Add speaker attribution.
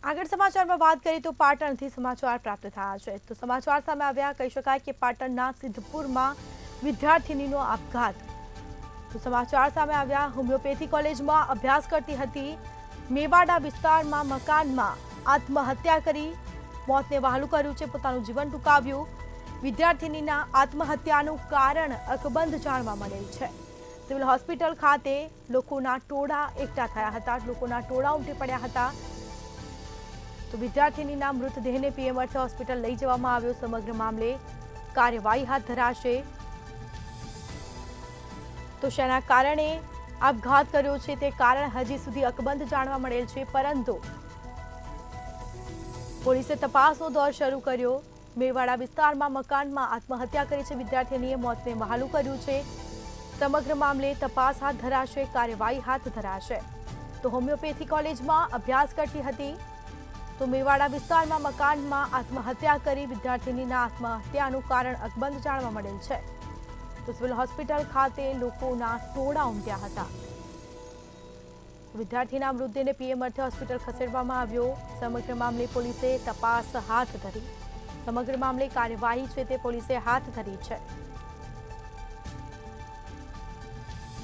Speaker 1: આગળ સમાચારમાં વાત કરીએ તો પાટણથી સમાચાર પ્રાપ્ત થયા છે તો સમાચાર સામે આવ્યા કહી શકાય કે પાટણના સિદ્ધપુરમાં વિદ્યાર્થીનીનો આપઘાત તો સમાચાર સામે આવ્યા હોમિયોપેથી કોલેજમાં અભ્યાસ કરતી હતી મેવાડા વિસ્તારમાં મકાનમાં આત્મહત્યા કરી મોતને વહાલું કર્યું છે પોતાનું જીવન ટૂંકાવ્યું વિદ્યાર્થીનીના આત્મહત્યાનું કારણ અકબંધ જાણવા મળેલ છે સિવિલ હોસ્પિટલ ખાતે લોકોના ટોળા એકઠા થયા હતા લોકોના ટોળા ઉમટી પડ્યા હતા તો વિદ્યાર્થીનીના મૃતદેહને પીએમ અર્થે હોસ્પિટલ લઈ જવામાં આવ્યો સમગ્ર મામલે કાર્યવાહી હાથ ધરાશે તો શેના કારણે આપઘાત કર્યો છે તે કારણ હજી સુધી અકબંધ જાણવા મળેલ છે પરંતુ પોલીસે તપાસનો દોર શરૂ કર્યો મેવાડા વિસ્તારમાં મકાનમાં આત્મહત્યા કરી છે વિદ્યાર્થીનીએ મોતને વહાલું કર્યું છે સમગ્ર મામલે તપાસ હાથ ધરાશે કાર્યવાહી હાથ ધરાશે તો હોમિયોપેથી કોલેજમાં અભ્યાસ કરતી હતી તો મેવાડા વિસ્તારમાં મકાનમાં આત્મહત્યા કરી વિદ્યાર્થીનીના આત્મહત્યાનું કારણ અકબંધ જાણવા મળેલ છે તો સિવિલ હોસ્પિટલ ખાતે લોકોના ટોળા ઉમટ્યા હતા વિદ્યાર્થીના મૃતદેહને પીએમ અર્થે હોસ્પિટલ ખસેડવામાં આવ્યો સમગ્ર મામલે પોલીસે તપાસ હાથ ધરી સમગ્ર મામલે કાર્યવાહી છે તે પોલીસે હાથ ધરી છે